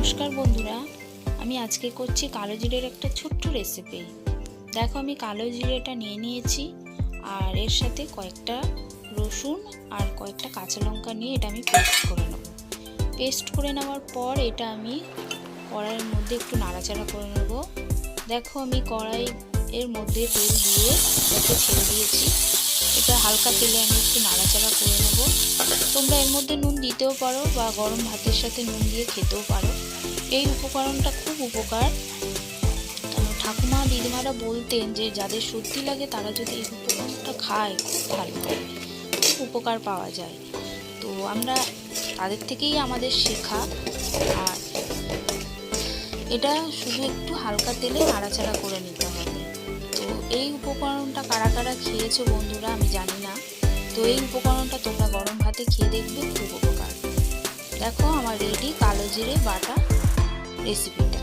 নমস্কার বন্ধুরা, আমি আজকে করছি কালো জিরের একটা ছোট্ট রেসিপি। দেখো, আমি কালো জিরেটা নিয়ে নিয়েছি আর এর সাথে কয়েকটা রসুন আর কয়েকটা কাঁচা লঙ্কা নিয়ে এটা আমি পেস্ট করে নেব। পেস্ট করে নেওয়ার পর এটা আমি কড়াইয়ের মধ্যে একটু নাড়াচাড়া করে নেব। দেখো, আমি কড়াই এর মধ্যে তেল দিয়ে এটাকে ছেড়ে দিয়েছি। এটা হালকা তেলে আমি একটু নাড়াচাড়া করে নেব। তোমরা এর মধ্যে নুন দিতেও পারো বা গরম ভাতের সাথে নুন দিয়ে খেতেও পারো। এই উপকরণটা খুব উপকার। ঠাকুমা দিদিমারা বলতেন যে যাদের সর্দি লাগে তারা যদি এই উপকরণটা খায় খুব ভালো হয়, খুব উপকার পাওয়া যায়। তো আমরা তাদের থেকেই আমাদের শেখা। আর এটা শুধু একটু হালকা তেলে নাড়াচাড়া করে নিতে হবে। তো এই উপকরণটা কারা কারা খেয়েছো বন্ধুরা আমি জানি না। তো এই উপকরণটা তোমরা গরম ভাতে খেয়ে দেখবে, খুব উপকার। দেখো, আমার রেডি কালো জিরে বাটা রেসিপিটা।